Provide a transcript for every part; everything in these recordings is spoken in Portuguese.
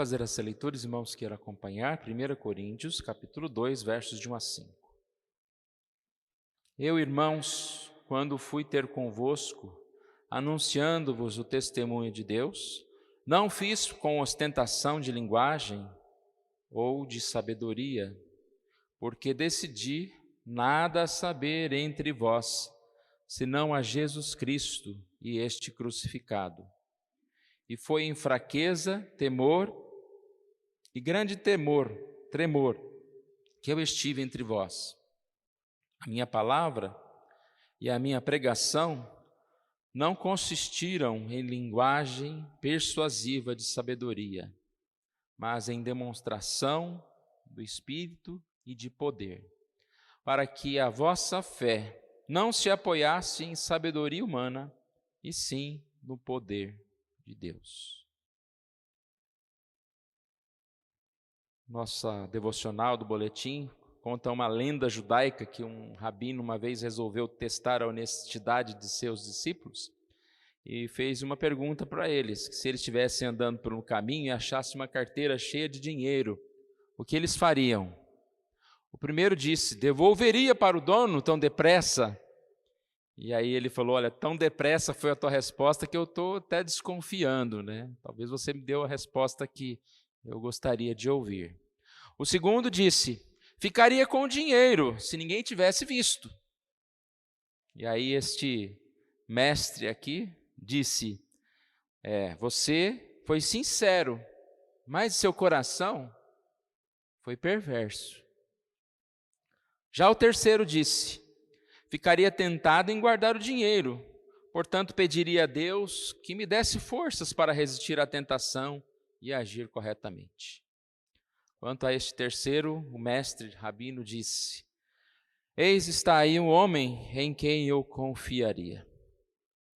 fazer essa leitura, os irmãos queiram acompanhar, 1 Coríntios, capítulo 2, versos de 1 a 5. Eu, irmãos, quando fui ter convosco, anunciando-vos o testemunho de Deus, não fiz com ostentação de linguagem ou de sabedoria, porque decidi nada saber entre vós, senão a Jesus Cristo e este crucificado. E foi em fraqueza, temor e grande tremor, que eu estive entre vós. A minha palavra e a minha pregação não consistiram em linguagem persuasiva de sabedoria, mas em demonstração do Espírito e de poder, para que a vossa fé não se apoiasse em sabedoria humana, e sim no poder de Deus. Nossa devocional do boletim conta uma lenda judaica que um rabino uma vez resolveu testar a honestidade de seus discípulos e fez uma pergunta para eles, que se eles estivessem andando por um caminho e achassem uma carteira cheia de dinheiro, o que eles fariam? O primeiro disse: devolveria para o dono tão depressa? E aí ele falou: olha, tão depressa foi a tua resposta que eu estou até desconfiando, né? Talvez você me deu a resposta que eu gostaria de ouvir. O segundo disse: ficaria com o dinheiro se ninguém tivesse visto. E aí este mestre aqui disse: você foi sincero, mas seu coração foi perverso. Já o terceiro disse: ficaria tentado em guardar o dinheiro, portanto pediria a Deus que me desse forças para resistir à tentação e agir corretamente. Quanto a este terceiro, o mestre rabino disse: eis está aí um homem em quem eu confiaria.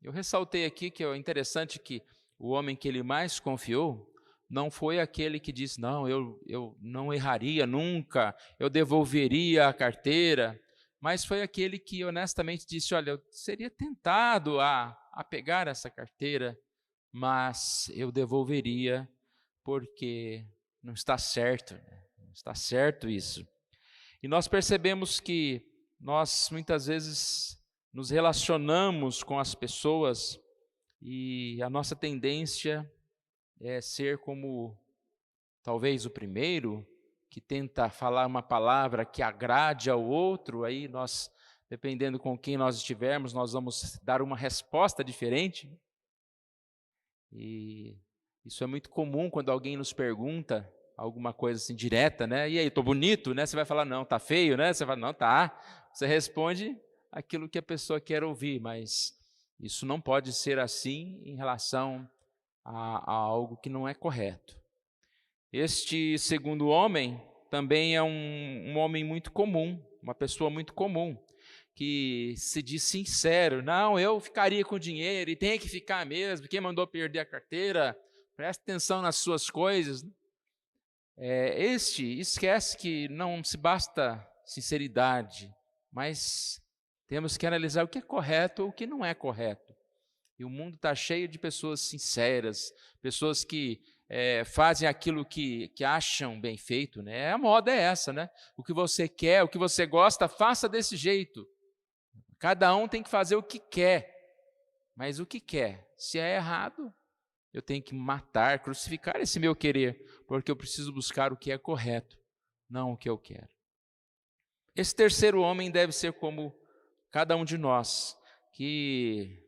Eu ressaltei aqui que é interessante que o homem que ele mais confiou não foi aquele que disse: não, eu não erraria nunca, eu devolveria a carteira, mas foi aquele que honestamente disse: olha, eu seria tentado a pegar essa carteira, mas eu devolveria porque não está certo, não está certo isso. E nós percebemos que nós muitas vezes nos relacionamos com as pessoas e a nossa tendência é ser como talvez o primeiro, que tenta falar uma palavra que agrade ao outro, aí nós, dependendo com quem nós estivermos, nós vamos dar uma resposta diferente. E isso é muito comum quando alguém nos pergunta alguma coisa assim direta, né? E aí, tô bonito, né? Você vai falar: não, tá feio, né? Você vai: não, tá. Você responde aquilo que a pessoa quer ouvir, mas isso não pode ser assim em relação a algo que não é correto. Este segundo homem também é um homem muito comum, uma pessoa muito comum, que se diz sincero: não, eu ficaria com o dinheiro e tem que ficar mesmo, quem mandou perder a carteira, presta atenção nas suas coisas. Este esquece que não se basta sinceridade, mas temos que analisar o que é correto ou o que não é correto. E o mundo está cheio de pessoas sinceras, pessoas que fazem aquilo que acham bem feito, né? A moda é essa, né? O que você quer, o que você gosta, faça desse jeito. Cada um tem que fazer o que quer, mas o que quer. Se é errado, eu tenho que matar, crucificar esse meu querer, porque eu preciso buscar o que é correto, não o que eu quero. Esse terceiro homem deve ser como cada um de nós, que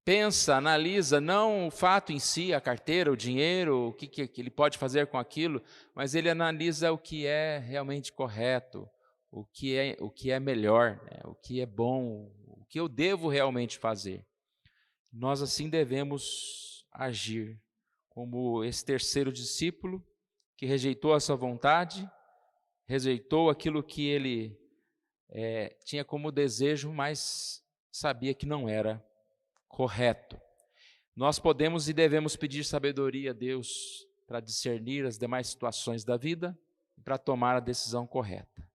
pensa, analisa, não o fato em si, a carteira, o dinheiro, o que ele pode fazer com aquilo, mas ele analisa o que é realmente correto, o que é melhor, né? O que é bom, o que eu devo realmente fazer. Nós assim devemos agir, como esse terceiro discípulo que rejeitou a sua vontade, rejeitou aquilo que ele tinha como desejo, mas sabia que não era correto. Nós podemos e devemos pedir sabedoria a Deus para discernir as demais situações da vida e para tomar a decisão correta.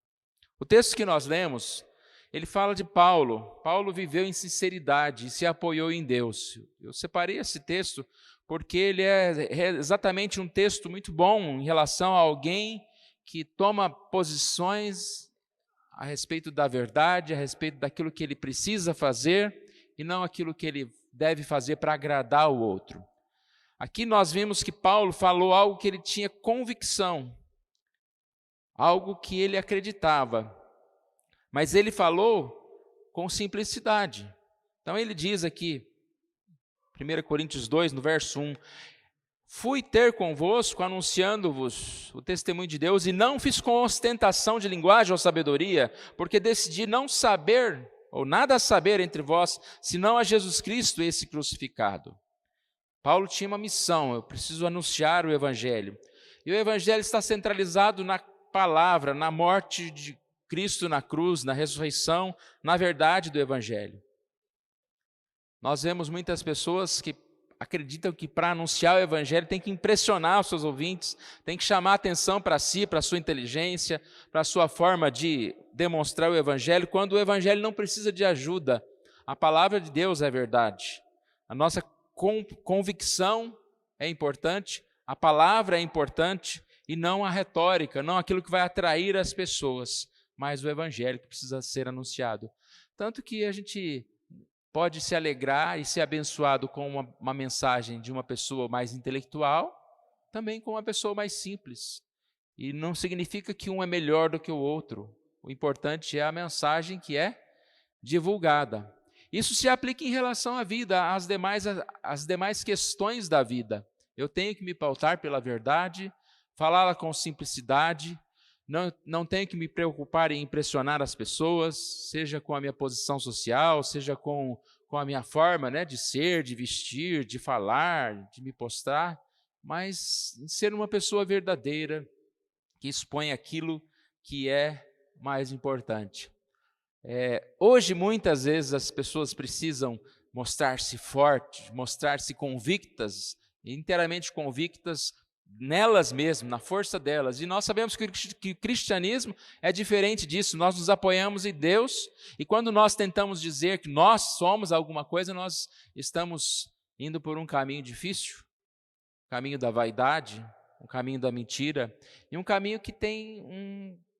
O texto que nós lemos, ele fala de Paulo. Paulo viveu em sinceridade e se apoiou em Deus. Eu separei esse texto porque ele é exatamente um texto muito bom em relação a alguém que toma posições a respeito da verdade, a respeito daquilo que ele precisa fazer e não aquilo que ele deve fazer para agradar o outro. Aqui nós vimos que Paulo falou algo que ele tinha convicção, algo que ele acreditava, mas ele falou com simplicidade. Então ele diz aqui, 1 Coríntios 2, no verso 1, fui ter convosco anunciando-vos o testemunho de Deus e não fiz com ostentação de linguagem ou sabedoria, porque decidi não saber, ou nada saber entre vós, senão a Jesus Cristo esse crucificado. Paulo tinha uma missão, eu preciso anunciar o Evangelho. E o Evangelho está centralizado na palavra, na morte de Cristo na cruz, na ressurreição, na verdade do Evangelho. Nós vemos muitas pessoas que acreditam que para anunciar o Evangelho tem que impressionar os seus ouvintes, tem que chamar atenção para si, para a sua inteligência, para a sua forma de demonstrar o Evangelho, quando o Evangelho não precisa de ajuda. A palavra de Deus é verdade. A nossa convicção é importante, a palavra é importante e não a retórica, não aquilo que vai atrair as pessoas, mas o Evangelho que precisa ser anunciado. Tanto que a gente pode se alegrar e ser abençoado com uma mensagem de uma pessoa mais intelectual, também com uma pessoa mais simples. E não significa que um é melhor do que o outro. O importante é a mensagem que é divulgada. Isso se aplica em relação à vida, às demais questões da vida. Eu tenho que me pautar pela verdade, falá-la com simplicidade, não tenho que me preocupar em impressionar as pessoas, seja com a minha posição social, seja com a minha forma, né, de ser, de vestir, de falar, de me postar, mas ser uma pessoa verdadeira, que expõe aquilo que é mais importante. Hoje, muitas vezes, as pessoas precisam mostrar-se fortes, mostrar-se convictas, inteiramente convictas nelas mesmas, na força delas. E nós sabemos que o cristianismo é diferente disso. Nós nos apoiamos em Deus e quando nós tentamos dizer que nós somos alguma coisa, nós estamos indo por um caminho difícil, o caminho da vaidade, o caminho da mentira e um caminho que tem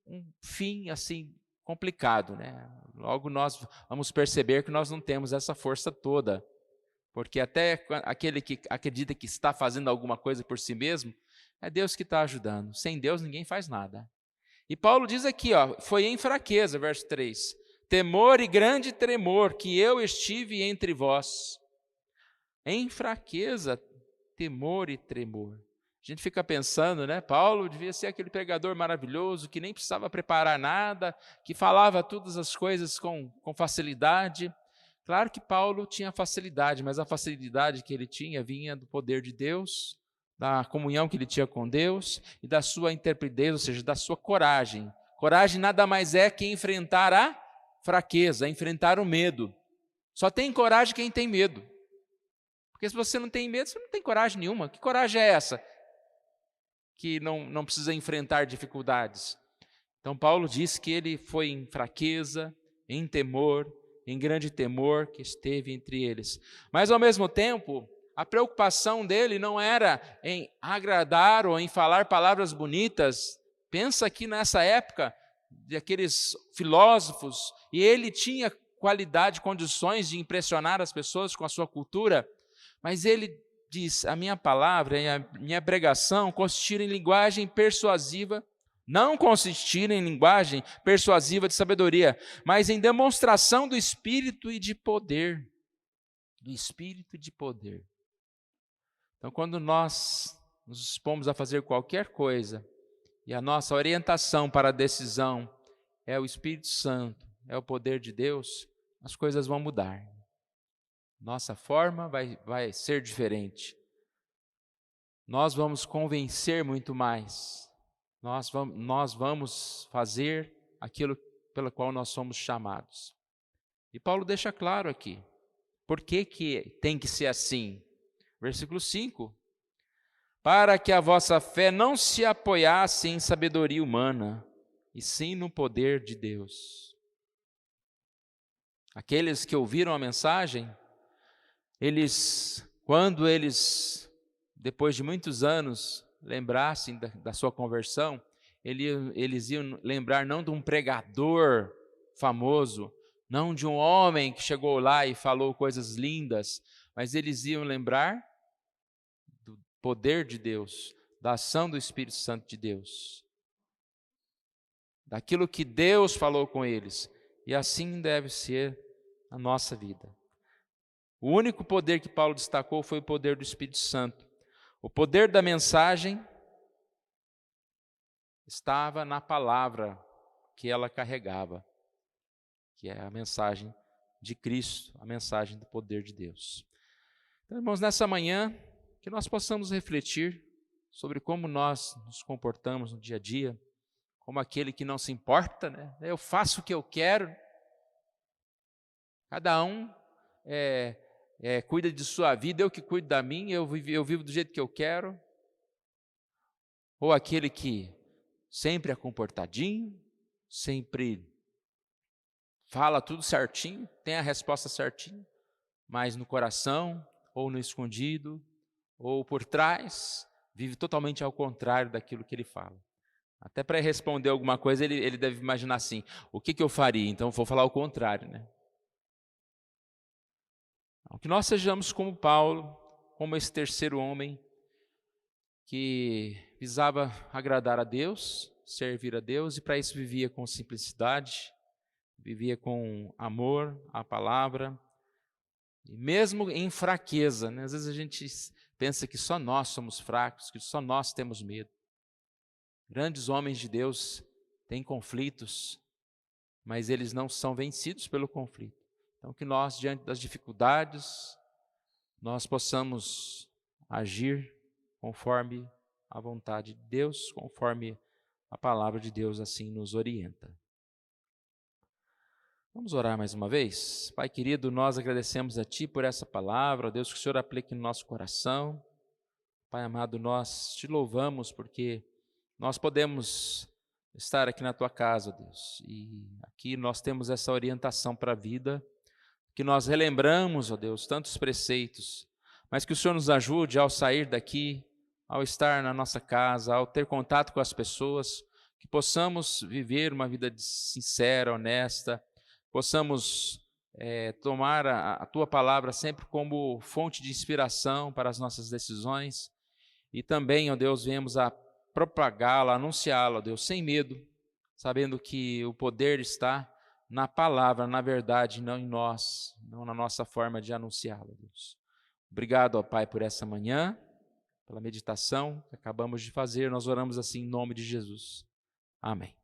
um fim assim complicado, né? Logo nós vamos perceber que nós não temos essa força toda, porque até aquele que acredita que está fazendo alguma coisa por si mesmo, é Deus que está ajudando. Sem Deus ninguém faz nada. E Paulo diz aqui, foi em fraqueza, verso 3, temor e grande tremor que eu estive entre vós. Em fraqueza, temor e tremor. A gente fica pensando, né? Paulo devia ser aquele pregador maravilhoso, que nem precisava preparar nada, que falava todas as coisas com facilidade. Claro que Paulo tinha facilidade, mas a facilidade que ele tinha vinha do poder de Deus, da comunhão que ele tinha com Deus e da sua intrepidez, ou seja, da sua coragem. Coragem nada mais é que enfrentar a fraqueza, enfrentar o medo. Só tem coragem quem tem medo. Porque se você não tem medo, você não tem coragem nenhuma. Que coragem é essa? Que não precisa enfrentar dificuldades. Então Paulo diz que ele foi em fraqueza, em temor, em grande temor que esteve entre eles. Mas ao mesmo tempo, a preocupação dele não era em agradar ou em falar palavras bonitas. Pensa aqui nessa época de aqueles filósofos, e ele tinha qualidade, condições de impressionar as pessoas com a sua cultura, mas ele diz, a minha palavra e a minha pregação consistiram em linguagem persuasiva, não consistiram em linguagem persuasiva de sabedoria, mas em demonstração do Espírito e de poder. Do Espírito e de poder. Então, quando nós nos dispomos a fazer qualquer coisa, e a nossa orientação para a decisão é o Espírito Santo, é o poder de Deus, as coisas vão mudar. Nossa forma vai ser diferente. Nós vamos convencer muito mais. Nós vamos fazer aquilo pelo qual nós somos chamados. E Paulo deixa claro aqui. Por que tem que ser assim? Versículo 5. Para que a vossa fé não se apoiasse em sabedoria humana, e sim no poder de Deus. Aqueles que ouviram a mensagem, quando eles depois de muitos anos, lembrassem da sua conversão, eles iam lembrar não de um pregador famoso, não de um homem que chegou lá e falou coisas lindas, mas eles iam lembrar do poder de Deus, da ação do Espírito Santo de Deus, daquilo que Deus falou com eles. E assim deve ser a nossa vida. O único poder que Paulo destacou foi o poder do Espírito Santo. O poder da mensagem estava na palavra que ela carregava, que é a mensagem de Cristo, a mensagem do poder de Deus. Então, irmãos, nessa manhã, que nós possamos refletir sobre como nós nos comportamos no dia a dia, como aquele que não se importa, né? Eu faço o que eu quero, cada um cuida de sua vida, eu que cuido da minha, eu vivo do jeito que eu quero, ou aquele que sempre é comportadinho, sempre fala tudo certinho, tem a resposta certinho, mas no coração, ou no escondido, ou por trás, vive totalmente ao contrário daquilo que ele fala. Até para responder alguma coisa, ele deve imaginar assim, o que eu faria? Então eu vou falar o contrário, né? Que nós sejamos como Paulo, como esse terceiro homem, que visava agradar a Deus, servir a Deus, e para isso vivia com simplicidade, vivia com amor à palavra, e mesmo em fraqueza, né? Às vezes a gente pensa que só nós somos fracos, que só nós temos medo. Grandes homens de Deus têm conflitos, mas eles não são vencidos pelo conflito. Então que nós, diante das dificuldades, nós possamos agir conforme a vontade de Deus, conforme a palavra de Deus assim nos orienta. Vamos orar mais uma vez? Pai querido, nós agradecemos a Ti por essa palavra, Deus, que o Senhor aplique no nosso coração. Pai amado, nós te louvamos porque nós podemos estar aqui na Tua casa, Deus, e aqui nós temos essa orientação para a vida, que nós relembramos, ó Deus, tantos preceitos, mas que o Senhor nos ajude ao sair daqui, ao estar na nossa casa, ao ter contato com as pessoas, que possamos viver uma vida sincera, honesta, possamos tomar a Tua palavra sempre como fonte de inspiração para as nossas decisões, e também, ó Deus, venhamos a propagá-la, anunciá-la, ó Deus, sem medo, sabendo que o poder está na palavra, na verdade, não em nós, não na nossa forma de anunciá-la, Deus. Obrigado, ó Pai, por essa manhã, pela meditação que acabamos de fazer, nós oramos assim em nome de Jesus. Amém.